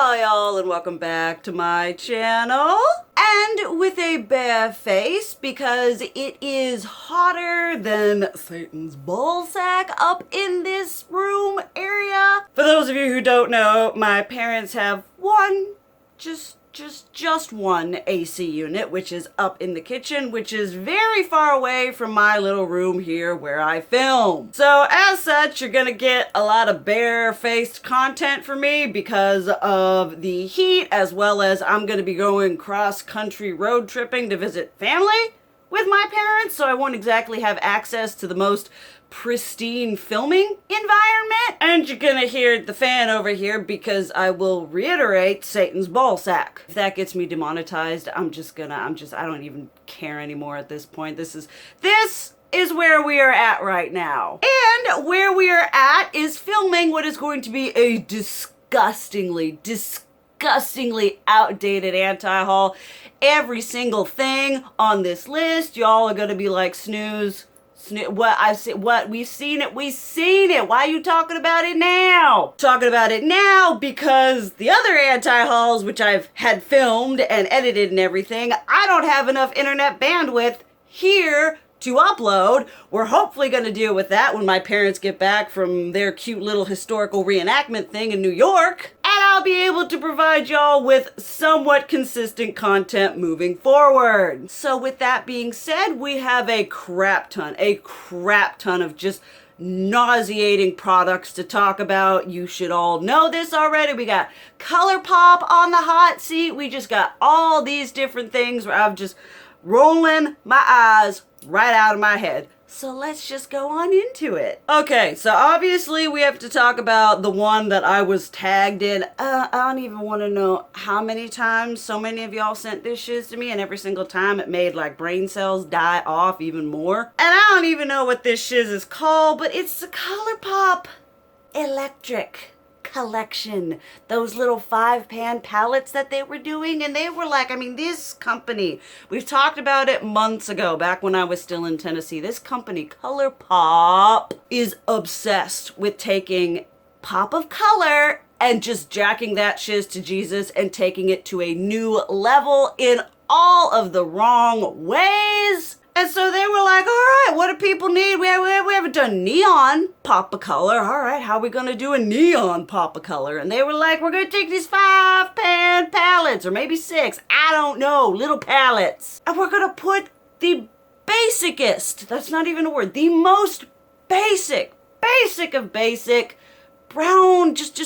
Hi y'all, and welcome back to my channel. And with a bare face because it is hotter than Satan's ballsack up in this room area. For those of you who don't know, my parents have just one AC unit, which is up in the kitchen, which is very far away from my little room here where I film. So as such, you're gonna get a lot of bare-faced content from me because of the heat, as well as I'm gonna be going cross-country road tripping to visit family with my parents, so I won't exactly have access to the most pristine filming environment. And you're gonna hear the fan over here because I will reiterate Satan's ballsack. If that gets me demonetized, I don't even care anymore at this point. This is where we are at right now. And where we are at is filming what is going to be a disgustingly outdated anti-haul. Every single thing on this list, y'all are gonna be like, snooze. We've seen it. Why are you talking about it now? Talking about it now because the other anti-hauls, which I've had filmed and edited and everything, I don't have enough internet bandwidth here to upload. We're hopefully going to deal with that when my parents get back from their cute little historical reenactment thing in New York. And I'll be able to provide y'all with somewhat consistent content moving forward. So with that being said, we have a crap ton of just nauseating products to talk about. You should all know this already. We got Colourpop on the hot seat. We just got all these different things where I'm just rolling my eyes right out of my head. So let's just go on into it. Okay, so obviously we have to talk about the one that I was tagged in. I don't even want to know how many times so many of y'all sent this shiz to me, and every single time it made like brain cells die off even more. And I don't even know what this shiz is called, but it's the Colourpop Electric collection. Those little 5-pan palettes that they were doing, and they were like, I mean, this company, we've talked about it months ago, back when I was still in Tennessee. This company, Colourpop, is obsessed with taking pop of color and just jacking that shiz to Jesus and taking it to a new level in all of the wrong ways. And so they were like, all right, what do people need? We haven't done neon pop of color. All right, how are we going to do a neon pop of color? And they were like, we're going to take these 5-pan palettes, or maybe 6, I don't know, little palettes. And we're going to put the basicest, that's not even a word, the most basic of basic, brown, just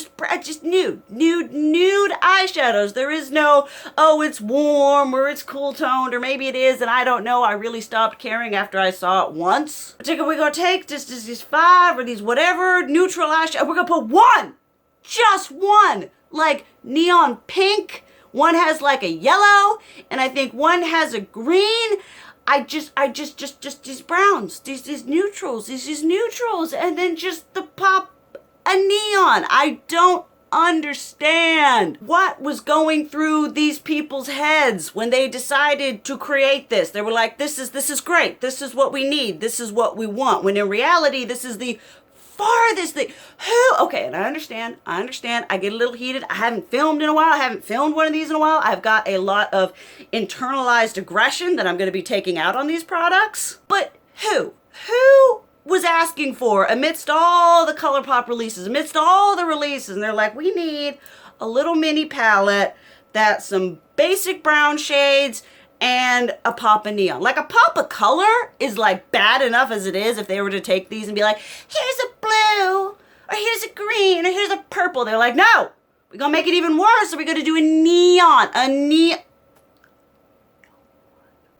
nude eyeshadows. There is no, oh, it's warm or it's cool toned, or maybe it is and I don't know. I really stopped caring after I saw it once. We're gonna take just these 5 or these whatever neutral eyeshadow. We're gonna put just one, like neon pink. One has like a yellow, and I think one has a green. Just these browns, these neutrals, and then just the pop a neon. I don't understand what was going through these people's heads when they decided to create this. They were like, this is great. This is what we need. This is what we want. When in reality, this is the farthest thing. Okay, and I understand. I get a little heated. I haven't filmed in a while. I haven't filmed one of these in a while. I've got a lot of internalized aggression that I'm going to be taking out on these products. But who was asking for, amidst all the Colourpop releases, amidst all the releases, and they're like, we need a little mini palette that's some basic brown shades and a pop of neon. Like, a pop of color is like bad enough as it is if they were to take these and be like, here's a blue, or here's a green, or here's a purple. They're like, no, we're gonna make it even worse, so we're gonna do a neon.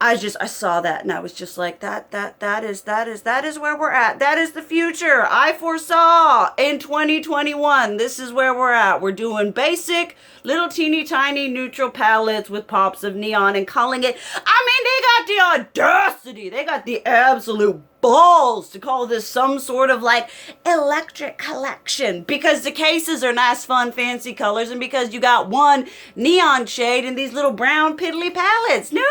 I saw that and I was just like, that is where we're at. That is the future. I foresaw in 2021, this is where we're at. We're doing basic, little teeny tiny neutral palettes with pops of neon and calling it, I mean, they got the audacity. They got the absolute balls to call this some sort of like electric collection, because the cases are nice, fun, fancy colors, and because you got one neon shade in these little brown piddly palettes. No,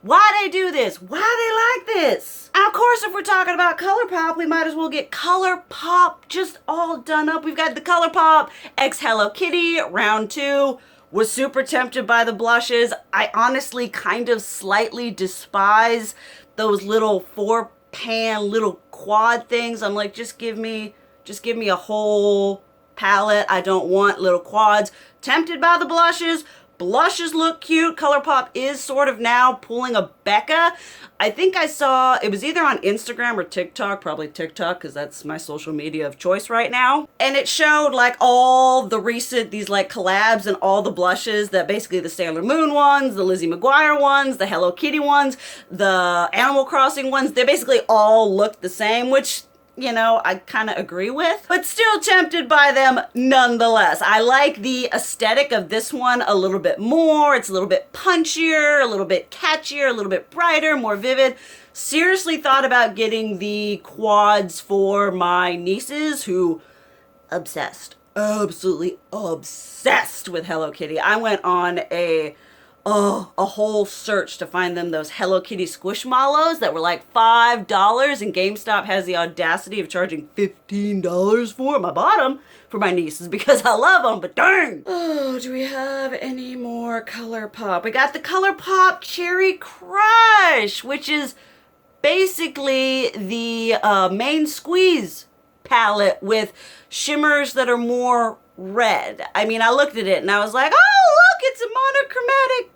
why they do this? Why they like this? And of course, if we're talking about Colourpop, we might as well get Colourpop just all done up. We've got the Colourpop X Hello Kitty round 2. Was super tempted by the blushes. I honestly kind of slightly despise those little 4-pan little quad things. I'm like, just give me a whole palette. I don't want little quads. Tempted by the blushes. Blushes look cute. Colourpop is sort of now pulling a Becca. I think I saw, it was either on Instagram or TikTok, probably TikTok, because that's my social media of choice right now. And it showed like all the recent, these like collabs and all the blushes, that basically the Sailor Moon ones, the Lizzie McGuire ones, the Hello Kitty ones, the Animal Crossing ones, they basically all look the same, which, you know, I kind of agree with, but still tempted by them nonetheless. I like the aesthetic of this one a little bit more. It's a little bit punchier, a little bit catchier, a little bit brighter, more vivid. Seriously thought about getting the quads for my nieces, who obsessed, absolutely obsessed with Hello Kitty. I went on a whole search to find them those Hello Kitty Squishmallows that were like $5, and GameStop has the audacity of charging $15 for them. I bought them for my nieces because I love them, but dang! Oh, do we have any more Colourpop? We got the Colourpop Cherry Crush, which is basically the main squeeze palette with shimmers that are more red. I mean, I looked at it and I was like, oh, look, it's a monochromatic.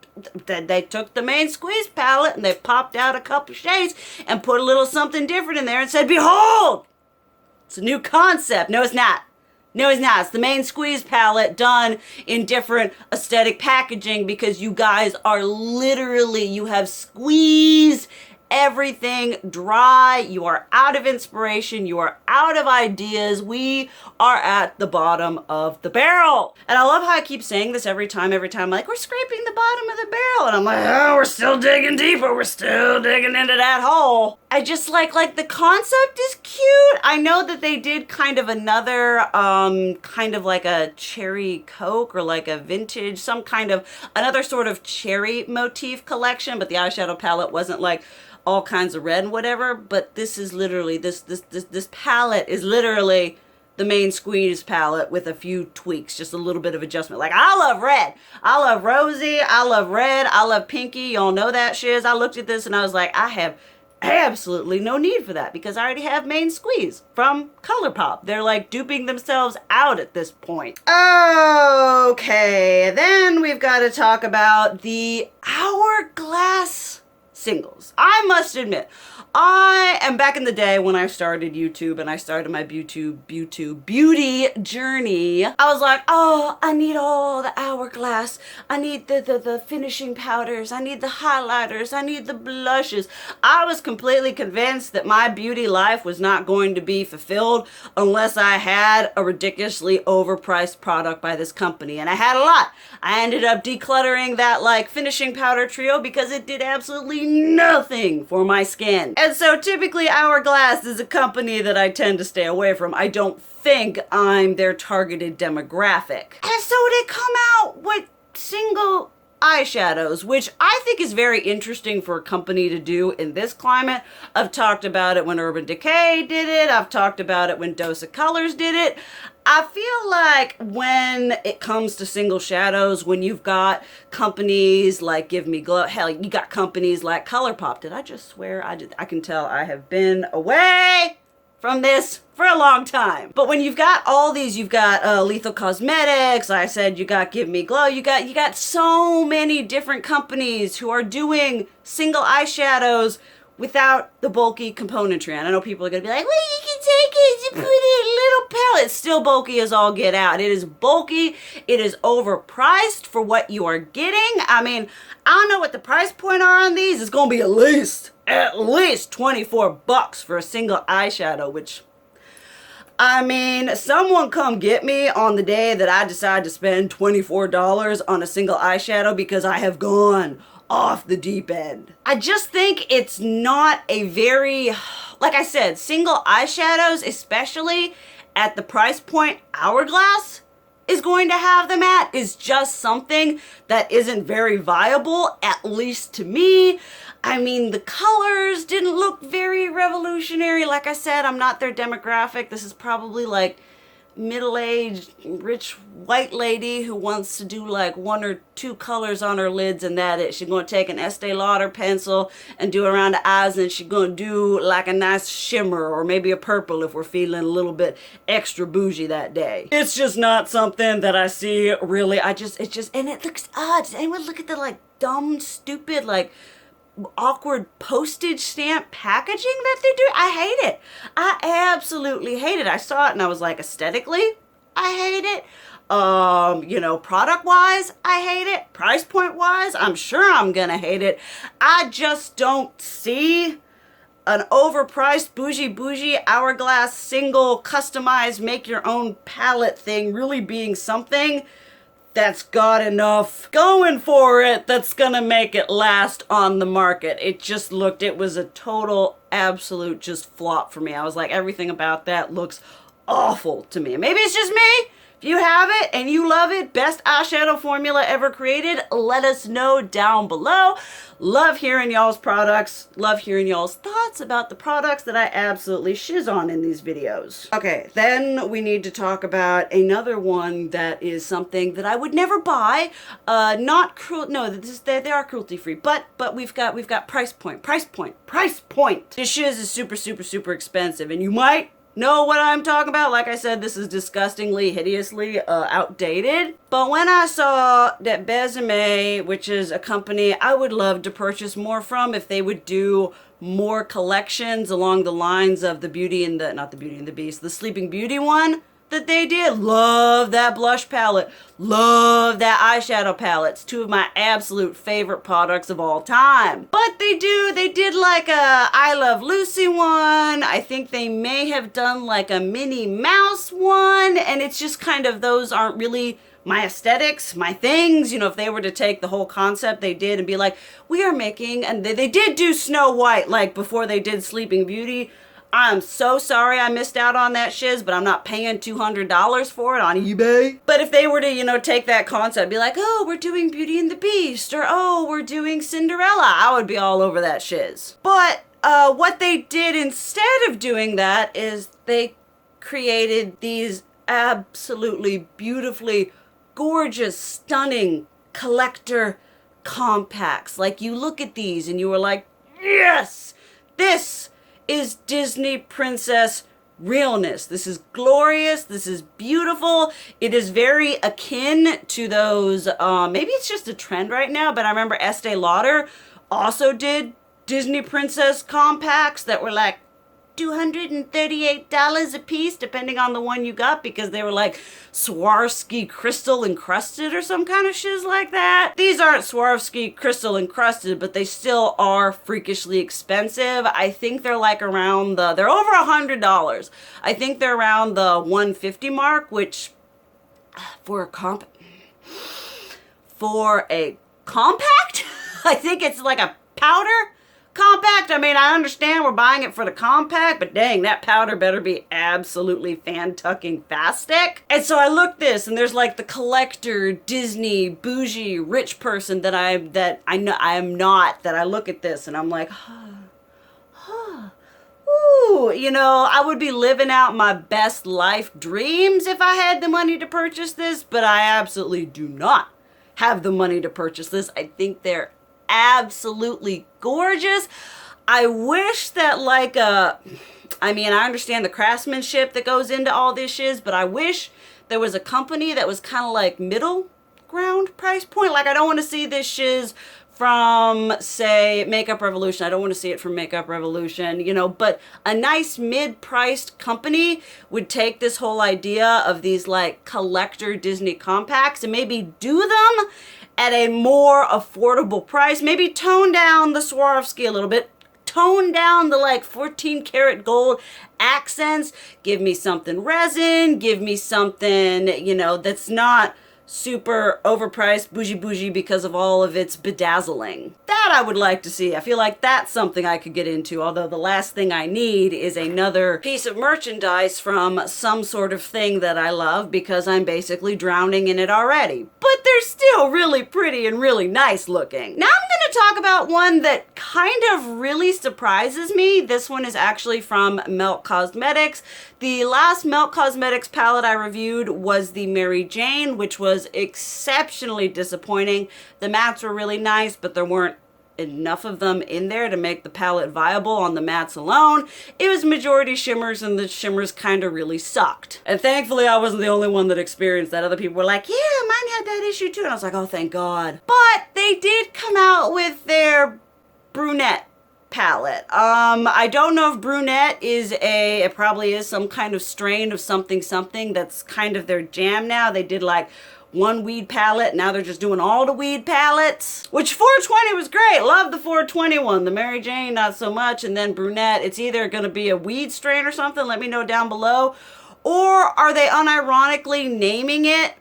They took the main squeeze palette and they popped out a couple shades and put a little something different in there and said, behold, it's a new concept. No, it's not. No, it's not. It's the main squeeze palette done in different aesthetic packaging, because you guys are literally, you have squeezed everything dry. You are out of inspiration. You are out of ideas. We are at the bottom of the barrel. And I love how I keep saying this every time, like, we're scraping the bottom of the barrel. And I'm like, oh, we're still digging deeper. We're still digging into that hole. I just like the concept is cute. I know that they did kind of another, kind of like a cherry Coke or like a vintage, some kind of another sort of cherry motif collection, but the eyeshadow palette wasn't like all kinds of red and whatever, but this is literally, this palette is literally the main squeeze palette with a few tweaks, just a little bit of adjustment. Like, I love red, I love rosy, I love red, I love pinky, y'all know that shiz. I looked at this and I was like, I have absolutely no need for that, because I already have main squeeze from Colourpop. They're like duping themselves out at this point. Okay, then we've got to talk about the Hourglass Singles. I must admit, I am back in the day when I started YouTube and I started my beauty journey. I was like, oh, I need all the Hourglass. I need the finishing powders. I need the highlighters. I need the blushes. I was completely convinced that my beauty life was not going to be fulfilled unless I had a ridiculously overpriced product by this company. And I had a lot. I ended up decluttering that like finishing powder trio because it did absolutely nothing for my skin. And so typically Hourglass is a company that I tend to stay away from. I don't think I'm their targeted demographic. And so they come out with single eyeshadows, which I think is very interesting for a company to do in this climate. I've talked about it when Urban Decay did it. I've talked about it when Dose of Colors did it. I feel like when it comes to single shadows, when you've got companies like Give Me Glow, hell, you got companies like Colourpop. Did I just swear? I can tell I have been away from this for a long time. But when you've got all these, you've got Lethal Cosmetics, like I said, you got Give Me Glow, you got so many different companies who are doing single eyeshadows without the bulky componentry. And I know people are gonna be like, well, you can take it and put it in a little palette. It's still bulky as all get out. It is bulky. It is overpriced for what you are getting. I mean, I don't know what the price point are on these. It's gonna be at least 24 bucks for a single eyeshadow, which, I mean, someone come get me on the day that I decide to spend $24 on a single eyeshadow, because I have gone off the deep end. I just think it's not a very, like I said, single eyeshadows, especially at the price point Hourglass is going to have them at, is just something that isn't very viable, at least to me. I mean, the colors didn't look very revolutionary. Like I said, I'm not their demographic. This is probably like middle-aged, rich white lady who wants to do like 1 or 2 colors on her lids and that it. She's going to take an Estee Lauder pencil and do around the eyes, and she's going to do like a nice shimmer or maybe a purple if we're feeling a little bit extra bougie that day. It's just not something that I see really. And it looks odd. Does anyone look at the like dumb, stupid, like awkward postage stamp packaging that they do? I hate it. I absolutely hate it. I saw it and I was like, aesthetically, I hate it. You know, product wise, I hate it. Price point wise, I'm sure I'm gonna hate it. I just don't see an overpriced bougie Hourglass single customized make your own palette thing really being something that's got enough going for it that's gonna make it last on the market. It was a total, absolute just flop for me. I was like, everything about that looks awful to me. Maybe it's just me. If you have it and you love it, best eyeshadow formula ever created, let us know down below. Love hearing y'all's products. Love hearing y'all's thoughts about the products that I absolutely shiz on in these videos. Okay, then we need to talk about another one that is something that I would never buy. Not cruel. No, they are cruelty free. But we've got price point. This shiz is super expensive, and you might know what I'm talking about. Like I said, this is disgustingly, hideously outdated. But when I saw that Besame, which is a company I would love to purchase more from if they would do more collections along the lines of the not the Beauty and the Beast, the Sleeping Beauty one that they did. Love that blush palette. Love that eyeshadow palette. It's 2 of my absolute favorite products of all time. But they did like a I Love Lucy one. I think they may have done like a Minnie Mouse one. And it's just kind of, those aren't really my aesthetics, my things. You know, if they were to take the whole concept they did and be like, we are making, and they did do Snow White like before they did Sleeping Beauty. I'm so sorry I missed out on that shiz, but I'm not paying $200 for it on eBay. But if they were to, you know, take that concept, be like, oh, we're doing Beauty and the Beast, or oh, we're doing Cinderella, I would be all over that shiz. But what they did instead of doing that is they created these absolutely beautifully gorgeous, stunning collector compacts. Like, you look at these and you were like, yes, this is Disney princess realness. This is glorious. This is beautiful. It is very akin to those, maybe it's just a trend right now, but I remember Estee Lauder also did Disney princess compacts that were like $238 a piece, depending on the one you got, because they were like Swarovski crystal encrusted or some kind of shiz like that. These aren't Swarovski crystal encrusted, but they still are freakishly expensive. I think they're like around they're over $100. I think they're around the $150 mark, which for a compact, I think it's like a powder compact. I mean, I understand we're buying it for the compact, but dang, that powder better be absolutely fan-tucking-fastic. And so I looked this, and there's like the collector, Disney, bougie, rich person that I know I am not, that I look at this and I'm like, ooh, you know, I would be living out my best life dreams if I had the money to purchase this, but I absolutely do not have the money to purchase this. I think they're absolutely gorgeous. I wish that I mean, I understand the craftsmanship that goes into all this shiz, but I wish there was a company that was kind of like middle ground price point. Like, I don't want to see this shiz from, say, Makeup Revolution. I don't want to see it from Makeup Revolution, you know, but a nice mid-priced company would take this whole idea of these like collector Disney compacts and maybe do them at a more affordable price. Maybe tone down the Swarovski a little bit, tone down the like 14 karat gold accents, give me something resin, give me something, you know, that's not super overpriced bougie because of all of its bedazzling. That I would like to see. I feel like that's something I could get into, although the last thing I need is another piece of merchandise from some sort of thing that I love, because I'm basically drowning in it already. But they're still really pretty and really nice looking. Now I'm going to talk about one that kind of really surprises me. This one is actually from Melt Cosmetics. The last Melt Cosmetics palette I reviewed was the Mary Jane, which was exceptionally disappointing. The mattes were really nice, but there weren't enough of them in there to make the palette viable on the mattes alone. It was majority shimmers, and the shimmers kind of really sucked. And thankfully I wasn't the only one that experienced that. Other people were like, yeah, mine had that issue too. And I was like, oh, thank God. But they did come out with their brunette palette. I don't know if brunette is it probably is some kind of strain of something that's kind of their jam now. They did like one weed palette, now they're just doing all the weed palettes, which 420 was great. Love the 420 one. The Mary Jane, not so much. And then brunette, it's either going to be a weed strain or something. Let me know down below. Or are they unironically naming it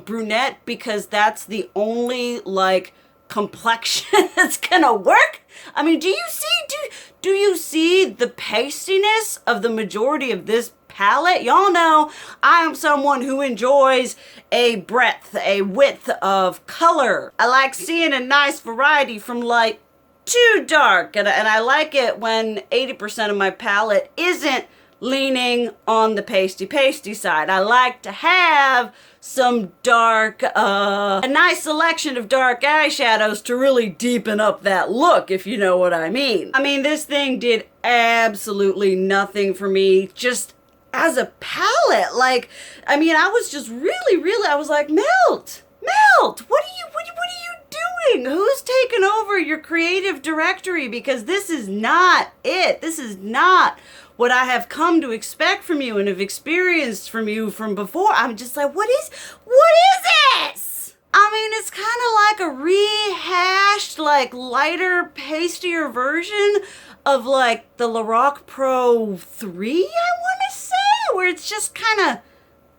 brunette because that's the only like complexion that's gonna work? I mean, do you see the pastiness of the majority of this palette? Y'all know I am someone who enjoys a breadth, a width of color. I like seeing a nice variety from light to dark, and I like it when 80% of my palette isn't leaning on the pasty side. I like to have some dark, a nice selection of dark eyeshadows to really deepen up that look, if you know what I mean. I mean, this thing did absolutely nothing for me, just as a palette. Like, I mean, I was just really, I was like, Melt, what are you doing? Who's taken over your creative directory? Because this is not it. This is not what I have come to expect from you and have experienced from you from before. I'm just like, what is this? I mean, it's kind of like a rehashed, like lighter, pastier version of like the Lorac Pro 3, I want to say, where it's just kind of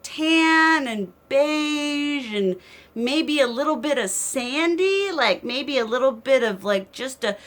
tan and beige and maybe a little bit of sandy, like maybe a little bit of like just a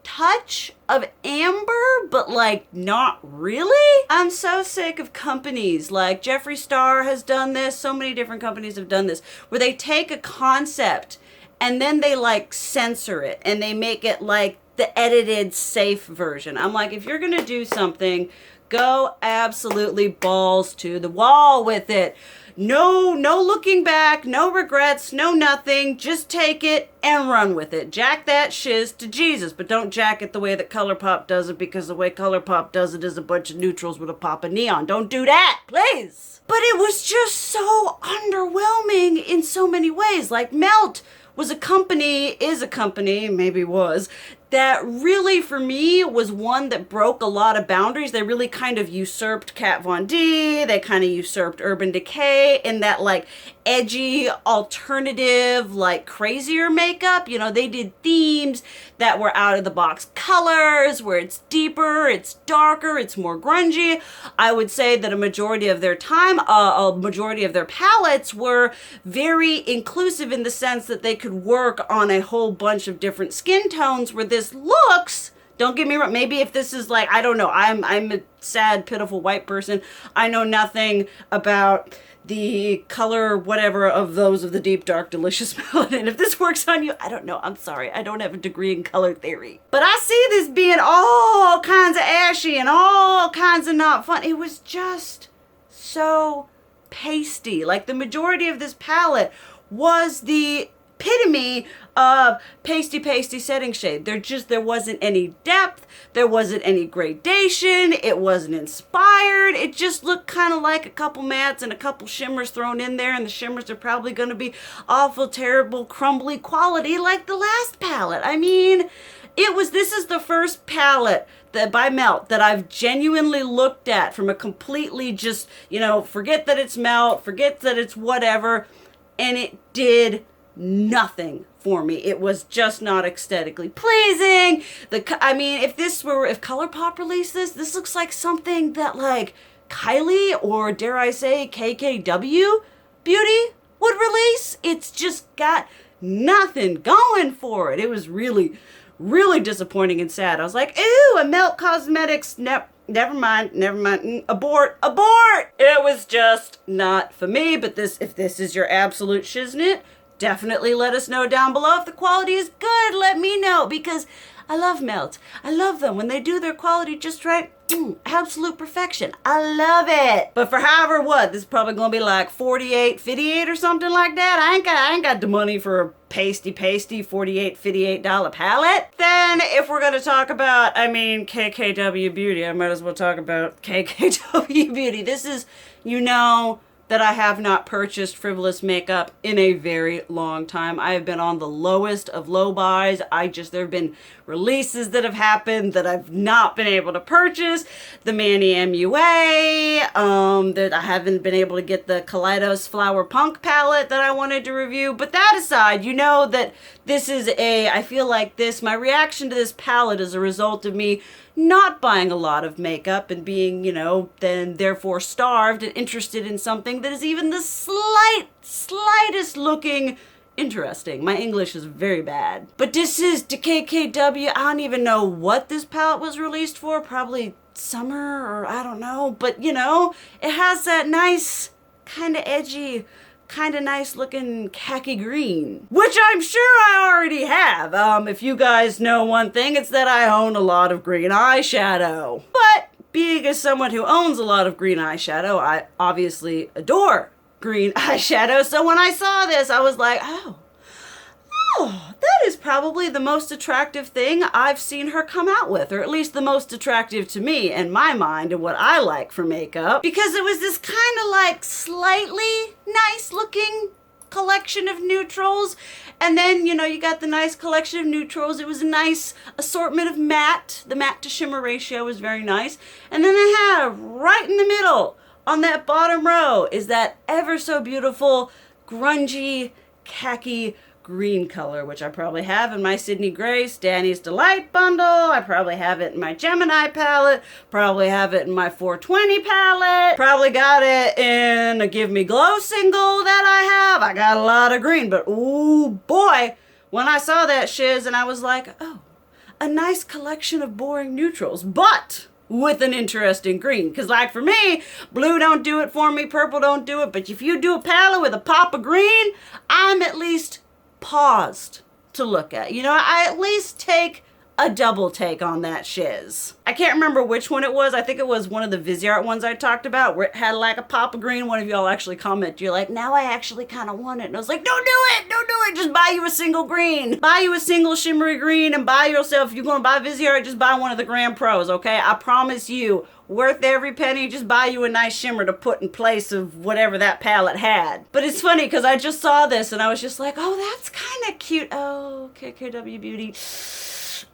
touch of amber, but like not really. I'm so sick of companies like Jeffree Star has done this. So many different companies have done this, where they take a concept and then they like censor it and they make it like the edited safe version. I'm like, if you're gonna do something, go absolutely balls to the wall with it. No looking back, no regrets, no nothing. Just take it and run with it. Jack that shiz to Jesus, but don't jack it the way that Colourpop does it, because the way Colourpop does it is a bunch of neutrals with a pop of neon. Don't do that, please. But it was just so underwhelming in so many ways. Like, Melt is a company, maybe was, that really, for me, was one that broke a lot of boundaries. They really kind of usurped Kat Von D. They kind of usurped Urban Decay in that, like, edgy, alternative, like, crazier makeup. You know, they did themes that were out-of-the-box colors, where it's deeper, it's darker, it's more grungy. I would say that a majority of their time, a majority of their palettes were very inclusive in the sense that they could work on a whole bunch of different skin tones, where this looks, don't get me wrong, maybe if this is like, I don't know, I'm a sad, pitiful white person. I know nothing about the color, whatever, of those of the Deep Dark Delicious palette. And if this works on you, I don't know. I'm sorry. I don't have a degree in color theory. But I see this being all kinds of ashy and all kinds of not fun. It was just so pasty. Like, the majority of this palette was the epitome of pasty setting shade. There wasn't any depth, there wasn't any gradation, it wasn't inspired. It just looked kind of like a couple mattes and a couple shimmers thrown in there, and the shimmers are probably going to be awful, terrible, crumbly quality like the last palette. I mean, this is the first palette that by Melt that I've genuinely looked at from a completely just, forget that it's Melt, forget that it's whatever, and it did nothing for me. It was just not aesthetically pleasing. If Colourpop released this looks like something that like Kylie, or dare I say KKW Beauty, would release, it's just got nothing going for it. It was really, really disappointing and sad. I was like, ew, a Melt Cosmetics, never mind, abort. It was just not for me, but if this is your absolute shiznit, definitely let us know down below. If the quality is good, let me know, because I love Melt. I love them. When they do their quality just right, absolute perfection. I love it. But for however what, this is probably gonna be like 48, 58 or something like that. I ain't got the money for a pasty $48, $58 palette. Then if we're gonna talk about, KKW Beauty, I might as well talk about KKW Beauty. This is, that I have not purchased frivolous makeup in a very long time. I have been on the lowest of low buys. There have been releases that have happened that I've not been able to purchase. The Manny MUA, that I haven't been able to get the Kaleidos Flower Punk palette that I wanted to review. But that aside, that this is I feel like my reaction to this palette is a result of me not buying a lot of makeup and being, then therefore starved and interested in something that is even the slightest looking interesting. My English is very bad. But this is the KKW. I don't even know what this palette was released for. Probably summer, or I don't know. But, it has that nice, kind of edgy, kind of nice looking khaki green, which I'm sure I already have. If you guys know one thing, it's that I own a lot of green eyeshadow. But being as someone who owns a lot of green eyeshadow, I obviously adore green eyeshadow. So when I saw this, I was like, oh, that is probably the most attractive thing I've seen her come out with, or at least the most attractive to me in my mind and what I like for makeup, because it was this kind of like slightly nice looking collection of neutrals, and then you got the nice collection of neutrals. It was a nice assortment of matte. The matte to shimmer ratio was very nice, and then I have right in the middle on that bottom row is that ever so beautiful grungy khaki green color, which I probably have in my Sydney Grace Danny's Delight bundle. I probably have it in my Gemini palette. Probably have it in my 420 palette. Probably got it in a Give Me Glow single that I have. I got a lot of green, but ooh boy, when I saw that shiz and I was like, oh, a nice collection of boring neutrals, but with an interesting green. Because like for me, blue don't do it for me, purple don't do it, but if you do a palette with a pop of green, I'm at least paused to look at. I at least take a double take on that shiz. I can't remember which one it was. I think it was one of the Viseart ones I talked about where it had like a pop of green. One of y'all actually commented, you're like, now I actually kind of want it. And I was like, don't do it. Just buy you a single green. Buy you a single shimmery green and buy yourself, if you're going to buy Viseart, just buy one of the Grand Pros, okay? I promise you, worth every penny. Just buy you a nice shimmer to put in place of whatever that palette had. But it's funny because I just saw this and I was just like, oh, that's kind of cute. Oh, KKW Beauty.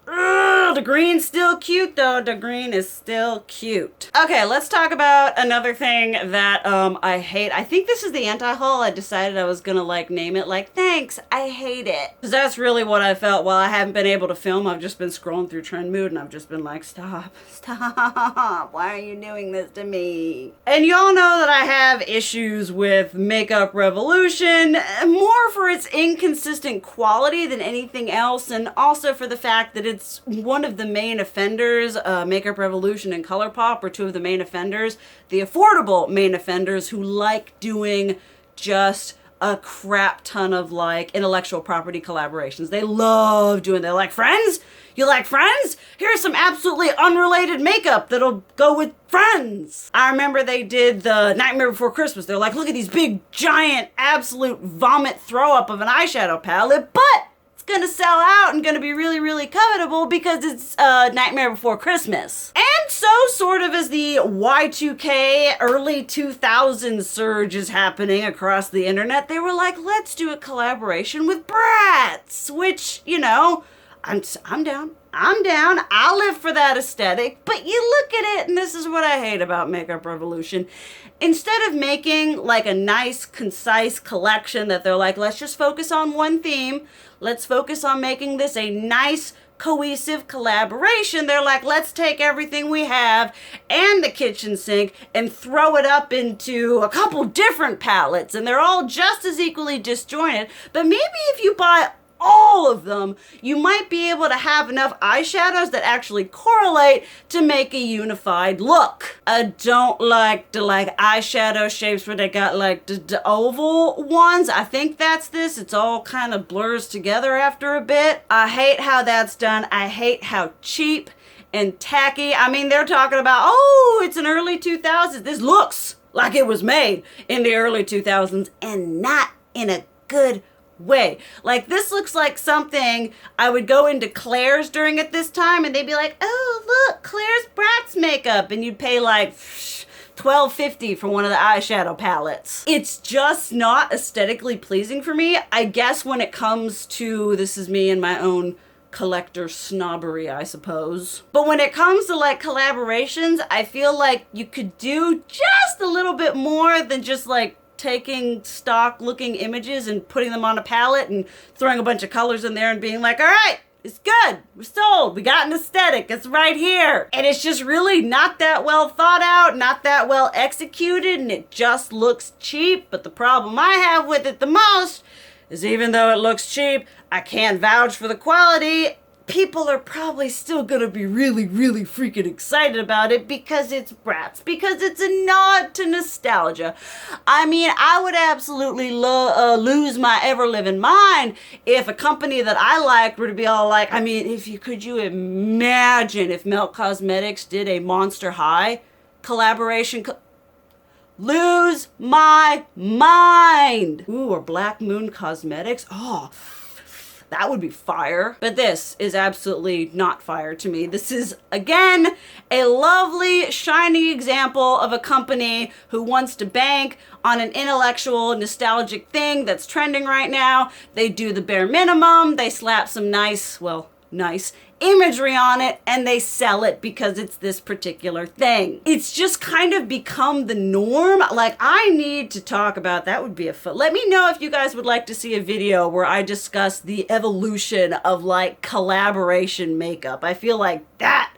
Ugh, the green's still cute though. The green is still cute. Okay, let's talk about another thing that I hate. I think this is the anti-haul. I decided I was gonna name it thanks, I hate it. Because that's really what I felt while I haven't been able to film. I've just been scrolling through Trend Mood and I've just been like, stop. Why are you doing this to me? And y'all know that I have issues with Makeup Revolution, more for its inconsistent quality than anything else, and also for the fact that it's one of the main offenders. Makeup Revolution and Colourpop are two of the main offenders, the affordable main offenders who like doing just a crap ton of intellectual property collaborations. They love doing, they're like, Friends? You like Friends? Here's some absolutely unrelated makeup that'll go with Friends. I remember they did the Nightmare Before Christmas. They're like, look at these big, giant, absolute vomit throw up of an eyeshadow palette, but gonna sell out and gonna be really, really covetable because it's Nightmare Before Christmas. And so, sort of as the Y2K early 2000s surge is happening across the internet, they were like, let's do a collaboration with Bratz, which, I'm down. I'll live for that aesthetic. But you look at it, and this is what I hate about Makeup Revolution. Instead of making a nice, concise collection that they're like, let's just focus on one theme. Let's focus on making this a nice, cohesive collaboration. They're like, let's take everything we have and the kitchen sink and throw it up into a couple different palettes, and they're all just as equally disjointed. But maybe if you buy all of them, you might be able to have enough eyeshadows that actually correlate to make a unified look. I don't like the eyeshadow shapes where they got like the oval ones. I think that's this. It's all kind of blurs together after a bit. I hate how that's done. I hate how cheap and tacky. I mean, they're talking about, oh, it's an early 2000s. This looks like it was made in the early 2000s and not in a good way. Like, this looks like something I would go into Claire's during at this time and they'd be like, oh, look, Claire's Bratz makeup. And you'd pay like $12.50 for one of the eyeshadow palettes. It's just not aesthetically pleasing for me. I guess when it comes to, this is me and my own collector snobbery, I suppose. But when it comes to like collaborations, I feel like you could do just a little bit more than just like taking stock looking images and putting them on a palette and throwing a bunch of colors in there and being like, all right, it's good, we're sold, we got an aesthetic, it's right here. And it's just really not that well thought out, not that well executed, and it just looks cheap. But the problem I have with it the most is, even though it looks cheap, I can't vouch for the quality. People are probably still gonna be really, really freaking excited about it because it's Bratz, because it's a nod to nostalgia. I mean, I would absolutely lose my ever-living mind if a company that I liked were to be all like, I mean, could you imagine if Milk Cosmetics did a Monster High collaboration? Lose my mind. Ooh, or Black Moon Cosmetics. Oh, that would be fire. But this is absolutely not fire to me. This is, again, a lovely, shining example of a company who wants to bank on an intellectual, nostalgic thing that's trending right now. They do the bare minimum. They slap some nice imagery on it, and they sell it because it's this particular thing. It's just kind of become the norm. Like, I need to talk about, that would be a fun. Let me know if you guys would like to see a video where I discuss the evolution of like collaboration makeup. I feel like that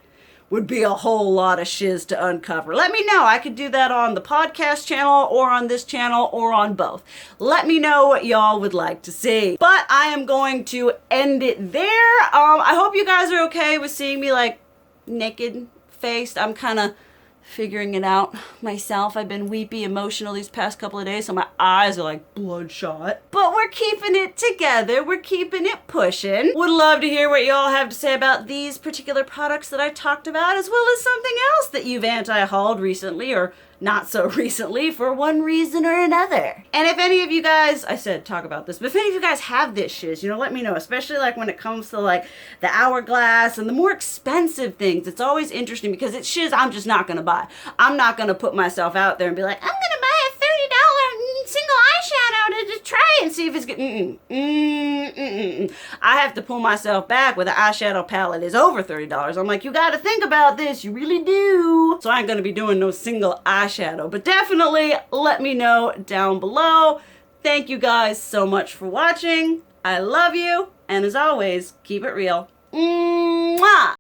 would be a whole lot of shiz to uncover. Let me know. I could do that on the podcast channel or on this channel or on both. Let me know what y'all would like to see. But I am going to end it there. I hope you guys are okay with seeing me like naked faced. I'm kind of figuring it out myself. I've been weepy, emotional these past couple of days, so my eyes are like bloodshot. But we're keeping it together. We're keeping it pushing. Would love to hear what y'all have to say about these particular products that I talked about, as well as something else that you've anti-hauled recently or not so recently for one reason or another. And if any of you guys, I said talk about this, but if any of you guys have this shiz, let me know, especially like when it comes to like the Hourglass and the more expensive things. It's always interesting because it's shiz I'm just not gonna buy. I'm not gonna put myself out there and be like, I'm gonna buy a $30 single eyeshadow to try and see if it's good. I have to pull myself back when the eyeshadow palette is over $30. I'm like, you gotta think about this, you really do. So I ain't gonna be doing no single eyeshadow, but definitely let me know down below. Thank you guys so much for watching. I love you, and as always, keep it real. Mwah!